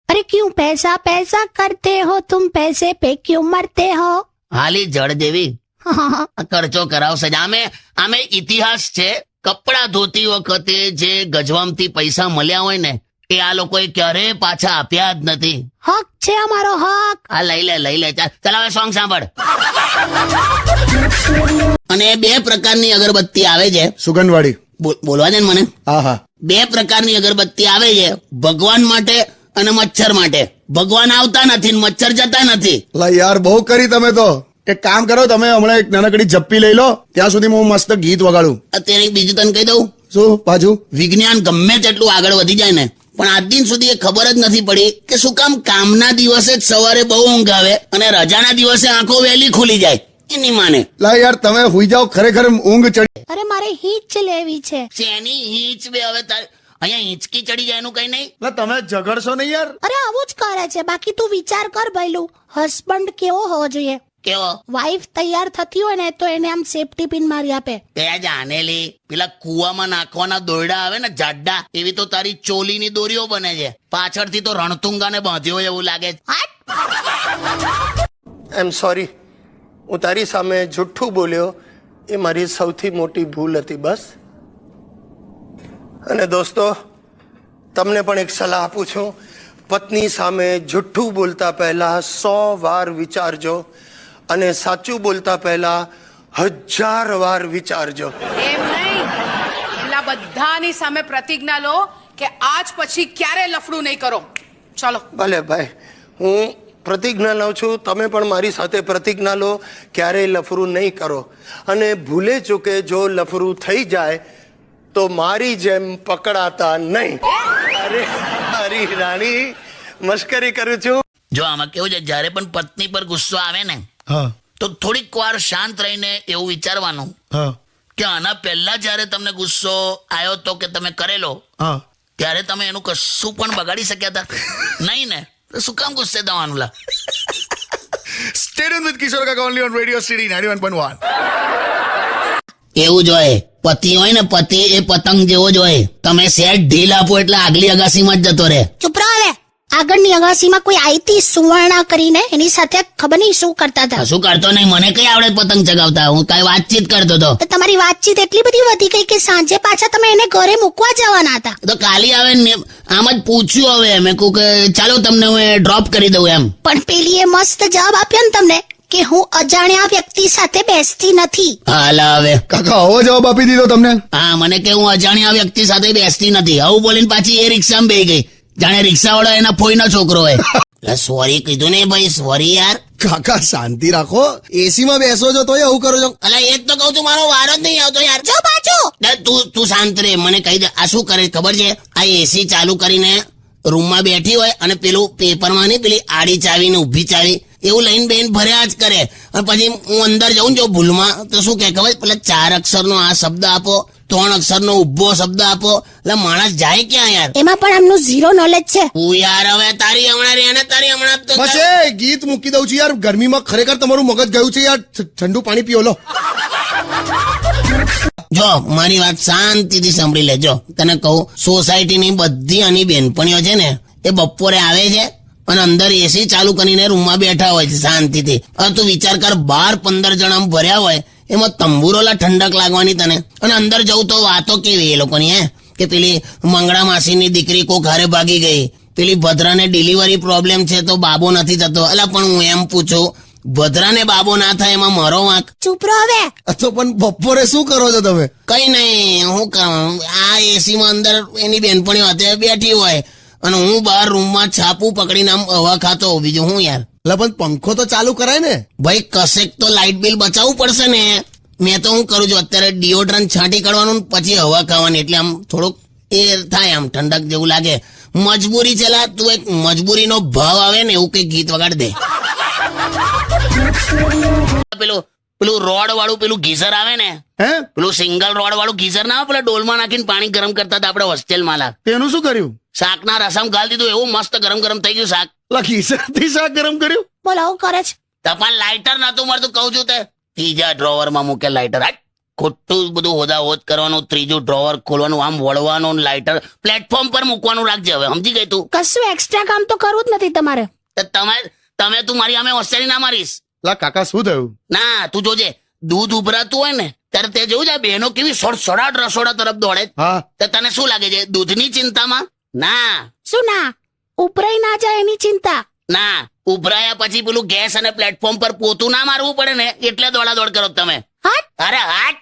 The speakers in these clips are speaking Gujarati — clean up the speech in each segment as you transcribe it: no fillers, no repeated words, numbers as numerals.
अरे क्यों पैसा पैसा करते हो तुम, पैसे पे क्यों मरते हो? હાલી જળ દેવી ખર્ચો કરાવશે જ. આમે ઇતિહાસ છે. કપડા ધોતી વખતે જે ગજવામથી પૈસા મળ્યા હોય ને એ આ લોકોએ ક્યારેય પાછા આપ્યા જ નથી. હક છે અમારો હક. આ લઈ લે ચાલ હવે સોંગ સાંભળ. અને 2 પ્રકારની અગરબત્તી આવે છે. સુગંધવાળી. બોલવા દે ને મને. હા 2 પ્રકારની અગરબત્તી આવે છે, ભગવાન માટે અને મચ્છર માટે. ભગવાન આવતા નથી ને મચ્છર જતા નથી. લા યાર બહુ કરી તમે તો. એક કામ કરો, તમે હમણાં એક નાનકડી જપ્પી લઈ લો, ત્યાં સુધી હું મસ્ત ગીત વગાડું. અત્યારે એક બીજું તને કહી દઉં. શું પાછું? વિજ્ઞાન ગમે તેટલું આગળ વધી જાય ને પણ આજ દિન સુધી એ ખબર જ નથી પડી કે શું કામ કામના દિવસે જ સવારે બહુ ઊંઘ આવે અને રજાના દિવસે આંખો વહેલી ખુલી જાય. એની માને લા યાર તમે હુઈ જાઓ, ખરેખર ઊંઘ ચડી. અરે મારે હિંચ લેવી છે. શેની હિંચ બે હવે તારે અહીંયા હિંચકી ચડી જાય એનું કઈ નહીં. લા તમે ઝઘડશો નહીં યાર. અરે આવું જ કરે છે. બાકી તું વિચાર કર ભઈલું, હસબન્ડ કેવો હોવો જોઈએ? કેવો? વાઈફ તૈયાર થતી હોય ને તો એને આમ સેફટી પિન મારી આપે. ત્યાં જાનેલી પેલા કુવામાં નાખવાના દોરડા આવે ને જાડા, એવી તો તારી ચોલીની દોરીઓ બને છે. પાછળથી તો રણતુંગાને બાંધ્યો હોય એવું લાગે. એમ સોરી, હું તારી સામે જુઠ્ઠું બોલ્યો એ મારી સૌથી મોટી ભૂલ હતી બસ. અને દોસ્તો, તમને પણ એક સલાહ આપું છું. પત્ની સામે જુઠ્ઠું બોલતા પહેલા 100 વાર વિચારજો અને સાચું બોલતા પહેલા 1000 વાર વિચારજો. એમ નહીં, એટલા બધાની સામે પ્રતિજ્ઞા લો કે આજ પછી ક્યારે લફડું નહીં કરો. ચલો. ભલે ભાઈ, હું પ્રતિજ્ઞા લઉં છું, તમે પણ મારી સાથે પ્રતિજ્ઞા લો, ક્યારેય લફરું નહીં કરો. અને ભૂલે ચૂકે જો લફરું થઈ જાય તો મારી જેમ પકડાતા નહીં. અરે મારી રાણી, મશ્કરી કરું છું. જો આમાં કેવું છે, જ્યારે પણ પત્ની પર ગુસ્સો આવે ને તો થોડીક વાર શાંત રહીને એવું વિચારવાનું કે આના પહેલા જ્યારે તમને ગુસ્સો આવ્યો તો કે તમે કરેલો, ત્યારે તમે એનું કશું પણ બગાડી શક્યા હતા નહીં ને, તો શું કામ ગુસ્સે થવાનું? લા Stay tuned with Kishore Kaka only on Radio City 91.1. એવું જ હોય. પતિ હોય ને પતિ, એ પતંગ જેવો જ હોય. તમે સેટ ઢીલ આપો એટલે આગલી અગાસીમાં જ જતો રહે. ચૂપ રહો હવે. આગળની અગાસીમાં કોઈ આઈતી સુવર્ણા કરીને એની સાથે ખબર નહીં શું કરતા હતા. શું કરતો નહીં, મને કઈ આવડે પતંગ ચગાવતા? હું કઈ વાતચીત કરતો હતો. તો તમારી વાતચીત એટલી બધી વધી ગઈ કે સાંજે પાછા તમે એને ઘરે મૂકવા જવાના હતા. તો કાલી આવે ને આમ જ પૂછ્યું. હવે મેં કહું કે ચાલો તમને હું ડ્રોપ કરી દઉં એમ. પણ પેલી એ મસ્ત જવાબ આપ્યો ને તમને કે હું અજાણ્યા વ્યક્તિ સાથે બેસતી નથી. હાલ હવે કાકા આવો જવાબ આપી દીધો તમને. હા, મને કે હું અજાણ્યા વ્યક્તિ સાથે બેસતી નથી આવું બોલીને પાછી એ રિક્ષામાં બેહી ગઈ, જાણે રિક્ષાવાળો એના ફોઈનો છોકરો હોય. સોરી કીધું ને ભાઈ, સોરી યાર. કાકા શાંતિ રાખો, એસી માં બેસો છો તોય આવું કરો છો. અલા એ જ તો કહું છું, મારો વારો જ નહીં આવતો યાર. જો બાજુ તું શાંત રે, મને કહી દે. આ શું કરે ખબર છે? આ એસી ચાલુ કરીને રૂમમાં બેઠી હોય અને પેલું પેપરમાં ની પેલી આડી ચાવી ને ઊભી ચાવી એવું લઈને બેન ભર્યા જ કરે. અને પછી હું અંદર જાઉં જો ભૂલમાં તો શું કે ખબર, પેલા 4 અક્ષરનો આ શબ્દ આપો, 3 અક્ષરનો ઉભો શબ્દ આપો, એટલે માણસ જાય ક્યાં યાર? એમાં પણ આમનું ઝીરો નોલેજ છે. હું યાર હવે તારી હમણાં રે ને તારી હમણાં તો બસ એ ગીત મૂકી દઉં છું યાર. ગરમીમાં ખરેખર તમારું મગજ ગયું છે યાર. ઠંડુ પાણી પીઓ લો. જો મારી વાત શાંતિથી સાંભળી લેજો. તને કહું, સોસાયટીની બધી આની બેનપણીઓ છે ને એ બપોરે આવે છે અને અંદર એસી ચાલુ કરીને રૂમમાં બેઠા હોય છે શાંતિથી. હવે તું વિચાર કર, 12-15 જણા ભર્યા હોય, એમાં તંબુરોલા ઠંડક લાગવાની તને. અને અંદર જવું તો વાતો કેવી એ લોકોની, હે કે પેલી મંગળા માસીની દીકરી કોક હારે ભાગી ગઈ, પેલી ભદ્રાને ડિલિવરી પ્રોબ્લેમ છે તો બાબો નથી થતો. અલા પણ હું એમ પૂછું, ભદ્રાને બાબો ના થાય એમાં મારો વાંક? ચૂપ રહો હવે. તો પણ બપોરે શું કરો છો તમે? કઈ નહીં, હું આ એસી માં અંદર એની બેનપણીઓ હાથે બેઠી હોય અને હું બહાર રૂમમાં છાપું પકડીને આમ હવા ખાતો હોઉં. બીજું હું યાર. એટલે પણ પંખો તો ચાલુ કરાય ને ભાઈ. કશેક તો લાઇટ બિલ બચાવવું પડશે ને. મેં તો હું કરું છું અત્યારે ડિઓડ્રન્ટ છાંટી કાઢવાનું પછી હવા ખાવાની, એટલે આમ થોડુંક એ થાય, આમ ઠંડક જેવું લાગે. મજબૂરી છે લા. તું એક મજબૂરીનો ભાવ આવે ને એવું કઈ ગીત વગાડ દે. પેલું રોડ વાળું પેલું ગીઝર આવે ને, હે પેલું સિંગલ રોડ વાળું ગીઝર ના આવે, પેલા ડોલમાં નાખીને પાણી ગરમ કરતા હતા આપણે હોસ્ટેલમાં. લા તેનું શું કર્યું? શાકના રસમ ગાળી દીધું, એવું મસ્ત ગરમ ગરમ થઈ ગયું શાક. ખીસરથી શાક ગરમ કર્યું? બોલો આવું કરે છે. તપાલ લાઇટર નતું મળતું કહું છું તે ત્રીજા ડ્રોવરમાં મૂકે લાઇટર. ખોટું બધું હોદાહોદ કરવાનું, ત્રીજું ડ્રોવર ખોલવાનું, આમ વળવાનું, લાઇટર પ્લેટફોર્મ પર મૂકવાનું રાખજે હવે, સમજી ગઈ તું? કશું એક્સ્ટ્રા કામ તો કરવું જ નથી તમારે. તો તમે તું મારી સામે હોશિયારી ના મારીશ. લા કાકા શું થયું? ના, તું જોજે, દૂધ ઉભરાતું હોય ને ત્યારે તે જોયું છે બહેનો કેવી સડસડાટ રસોડા તરફ દોડે. હા તો તને શું લાગે છે દૂધની ચિંતામાં? ના શું ના ઉપરાઈ ના જાય એની ચિંતા. ના, ઉભરાયા પછી પેલું ગેસ અને પ્લેટફોર્મ પર પોતું ના મારવું પડે ને એટલે દોડાદોડ કરો તમે. હટ અરે હાટ!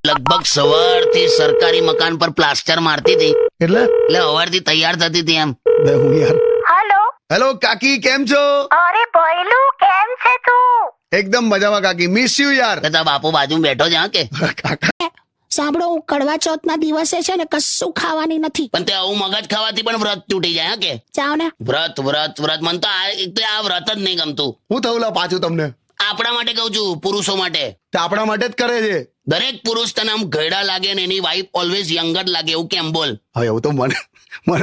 લગભગ સવારથી સરકારી મકાન પર પ્લાસ્ટર મારતી હતી એટલે એટલે સવારથી તૈયાર થતી હતી એમ. બે હું યાર. હેલો. હેલો કાકી, કેમ છો? અરે ભઈલું કેમ છે તું? એકદમ મજામાં કાકી, મિસ યુ યાર. કે તારા બાપુ બાજુ બેઠો છે હા કે? કાકા સાંભળો, હું કડવા ચોથના દિવસે છે ને કશું ખાવાની નથી. પણ તે આવું મગજ ખાવાથી પણ વ્રત તૂટી જાય હા કે? જાઓ ને. વ્રત વ્રત વ્રત મને તો એક તો આ વ્રત જ નહીં ગમતું. હું થયું લા પાછું તમને? આપણા માટે કહું છું, પુરુષો માટે. તે આપણા માટે જ કરે છે. દરેક પુરુષ તને આમ ઘરડા લાગે ને એની વાઈફ ઓલવેઝ યંગર લાગે એવું કેમ બોલ? હવે એવું તો મને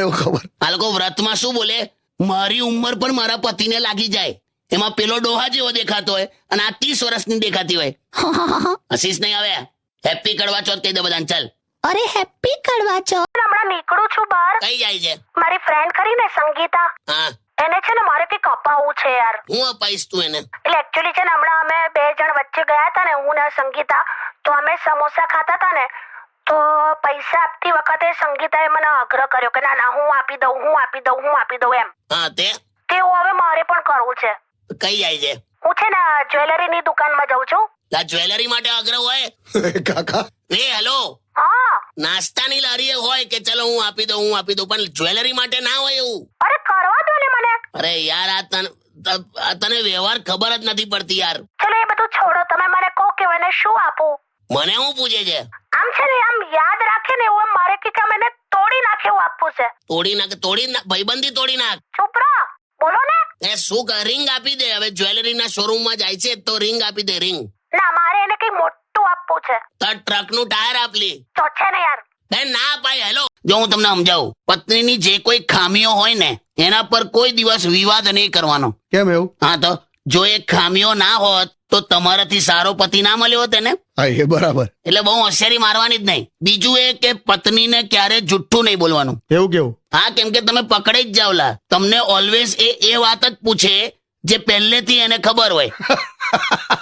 એવું ખબર. આ લોકો વ્રતમાં શું બોલે, મારી ઉંમર પણ મારા પતિને લાગી જાય. એમાં પેલો ડોહા જેવો દેખાતો હોય અને આ 30 વર્ષની દેખાતી હોય. હસીશ નહીં આવે. હેપી કડવા ચોથ કહી દે બધાને. ચાલ. અરે હેપી કડવા ચોથ. હમણાં નીકળું છું બહાર. કઈ જાય છે? મારી ફ્રેન્ડ કરીને સંગીતા, હા, એને છે ને મારે કંઈક અપાવવું છે યાર. હું અપાઈશ તું એને. એટલે એકચ્યુઅલી છે ને હમણાં અમે 2 જણ વચ્ચે ગયા હતા ને, હું ને સંગીતા, તો અમે સમોસા ખાતા હતા ને, તો પૈસા આપતી વખતે સંગીતાએ મને આગ્રહ કર્યો કે ના ના હું આપી દઉં એમ. હા, તેવું હવે મારે પણ કરવું છે. કઈ જાય છે? હું છે ને જ્વેલરીની દુકાનમાં જાઉં છું. આ જ્વેલરી માટે આગ્રહ હોય? કાકા એ હેલો, હા. નાસ્તાની લારીએ હોય કે ચલો હું આપી દઉં પણ જ્વેલરી માટે ના હોય એવું. અરે કરવા દો ને મને. અરે યાર, આ તને વ્યવહાર ખબર જ નથી પડતી યાર. ચલો એ બધું છોડો, તમે મને કહો કે મને શું આપું. મને શું પૂછે છે? આમ છે ને આમ યાદ રાખે ને એવું મારે કે આમ એને તોડી નાખે એવું આપવું છે. તોડી નાખ ભાઈબંધી તોડી નાખ. ચૂપ રહો, બોલો ને. એ શું રિંગ આપી દે. હવે જ્વેલરીના શોરૂમમાં જાય છે તો રિંગ આપી દે. રિંગ ના, મારે એને કઈ મોટું આપવું છે. તો ટ્રકનું ટાયર આપલી તો છે ને યાર. બેન ના અપાય. હેલો, જો હું તમને સમજાવું, પત્નીની જે કોઈ ખામીઓ હોય ને એના પર કોઈ દિવસ વિવાદ નહીં કરવાનો. કેમ એવું? હા, તો જો એ ખામીઓ ના હોત તો તમારાથી સારો પતિ ના મળ્યો હોત એને. હા એ બરાબર. એટલે બહુ હોશિયારી મારવાની જ નહીં. બીજું એ કે પત્નીને ક્યારે જુઠ્ઠું નહીં બોલવાનું. એવું કેવું? હા, કેમ કે તમે પકડી જ જાવલા. તમને ઓલવેઝ એ વાત જ પૂછે જે પહેલેથી એને ખબર હોય.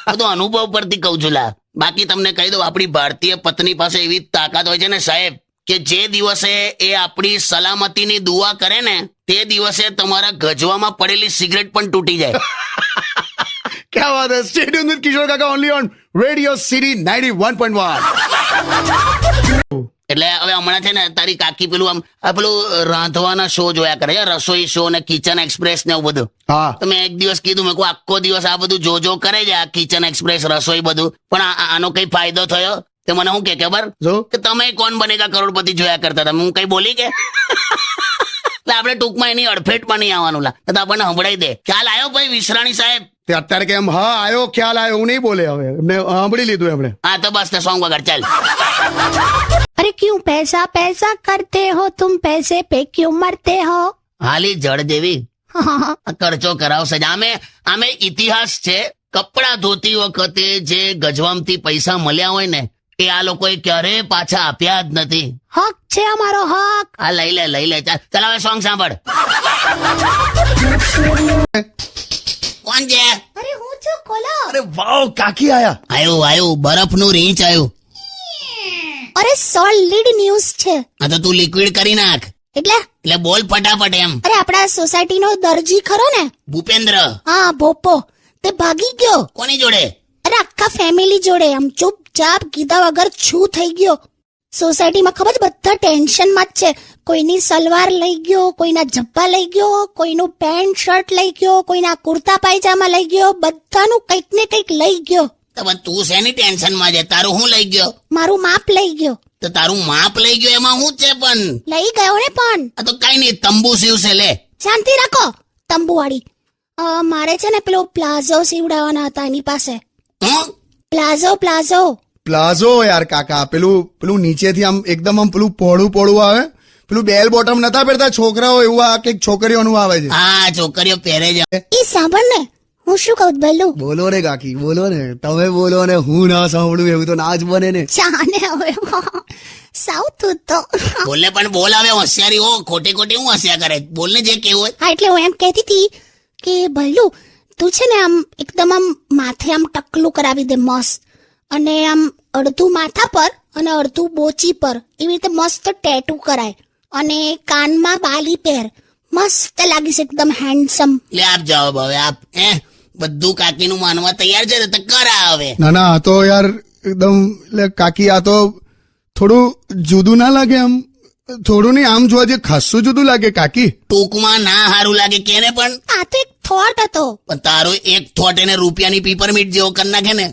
બધું અનુભવ પરથી કહું છું લા. બાકી તમને કહી દઉં, આપણી ભારતીય પત્ની પાસે એવી તાકાત હોય છે ને સાહેબ, કે જે દિવસે એ આપણી સલામતીની દુઆ કરે ને તે દિવસે તમારા ગજવામાં પડેલી સિગરેટ પણ તૂટી જાય. ક્યાં વાત હે. સ્ટે ટ્યુન વિથ કિશોર કાકા ઓનલી ઓન રેડિયો સિટી 91.1. એટલે હવે હમણાં છે ને તારી કાકી પેલું રાંધવાના શો જોયા કરે છે, રસોઈ શો ને કિચન એક્સપ્રેસ ને એવું બધું. હા તો મેં એક દિવસ કીધું, મેં આખો દિવસ આ બધું જો કરે છે, આ કિચન એક્સપ્રેસ રસોઈ બધું, પણ આનો કઈ ફાયદો થયો? તે મને શું કે ખબર જો કે તમે કોણ બનેગા કરોડપતિ જોયા કરતા હતા. હું કઈ બોલી કે એટલે આપણે ટૂંકમાં એની અડફેટમાં નહીં આવવાનું લા. તો આપણને સંભળાઈ દે. ખ્યાલ આવ્યો ભાઈ વિશ્રાણી સાહેબ? તે અત્યારે કેમ હા આવ્યો, ખ્યાલ આવ્યો, હું નહીં બોલે. હવે એમને સાંભળી લીધું એમણે. હા, તો બસ સોંગ વગર ચાલ. અરે ક્યું પૈસા પૈસા કરતે હો તુમ, પૈસે પે ક્યું મરતે હો. હાલી જળ જેવી આ ખર્ચો કરાવશે જ. આમે ઇતિહાસ છે. કપડા ધોતી વખતે જે ગજવામથી પૈસા મળ્યા હોય ને એ આ લોકોએ ક્યારેય પાછા આપ્યા જ નથી. હક છે અમારો હક. આ લઈ લે. ચાલ હવે સોંગ સાંભળ. કોણ છે? અરે હું છું, ખોલો. અરે વાવ, કાકી આયા. આયું બરફનું રીંચ આવ્યું. અરે સોલિડ ન્યૂઝ છે. આ તો તું લિક્વિડ કરી નાખ. એટલે બોલ ફટાફટ એમ. અરે આપણા સોસાયટીનો દરજી ખરો ને, ભૂપેન્દ્ર. હા ભોપો, તે ભાગી ગયો. કોની જોડે? અરે આખા ફેમિલી જોડે. આમ ચૂપચાપ કીધા વગર છું થઈ ગયો. સોસાયટીમાં ખબર છે બધા ટેન્શનમાં જ છે. કોઈની સલવાર લઈ ગયો, કોઈના જબ્બા લઈ ગયો, કોઈનું પેન્ટ શર્ટ લઈ ગયો, કોઈના કુર્તા પાયજામા લઈ ગયો, બધાનું કંઈક ને કંઈક લઈ ગયો. તો તું શેની ટેન્શનમાં છે? તારું શું લઈ ગયો? મારું માપ લઈ ગયો. તો તારું માપ લઈ ગયો એમાં શું છે? પણ લઈ ગયો ને. પણ આ તો કઈ નહીં, તંબુ સીવશે. લે શાંતિ રાખો તંબુવાળી. મારે છે ને પેલો પ્લાઝો સીવડાવવાના હતા એની પાસે. હું પ્લાઝો પ્લાઝો યાર કાકા, પેલું નીચેથી આમ એકદમ આમ પેલું પહોળું આવે, પેલું બેલ બોટમ નતા પહેરતા છોકરાઓ, એવું આ કઈક છોકરીઓનું આવે છે. હા, છોકરીઓ પહેરે છે. ઈ સાંભળ ને, હું શું કહું ભલું બોલો ને કાકી બોલો ને, તમે બોલો ને હું ના સાંભળું એવું તો ના જ બને ને. જાને હવે સાઉથ તો બોલે પણ બોલ હવે હોશિયારી હો, ખોટી ખોટી હું હસ્યા કરે, બોલને જે કેવું હોય. હા એટલે હું એમ કહેતી હતી કે ભલું તું છે ને આમ એકદમ આમ માથે આમ ટકલું કરાવી દે મસ્ત, અને આમ અડધું માથા પર અને અડધું બોચી પર એવી રીતે મસ્ત ટેટુ કરાય, અને કાનમાં બાલી પહેર, મસ્ત લાગીશ એકદમ હેન્ડસમ. લે આપ જવાબ હવે આપ. બધું કાકીનું માનવા તૈયાર છે ને તો કરા હવે. ના ના આ તો યાર એકદમ એટલે કાકી આ તો થોડું જુદું ના લાગે? આમ થોડું નહીં, આમ જોવા જે ખાસું જુદું લાગે કાકી. ટૂંકમાં ના સારું લાગે કેને પણ આ તો એક થોટ હતો. પણ તારો એક થોટ એને રૂપિયાની પીપરમીટ જેવો કરી નાખે ને.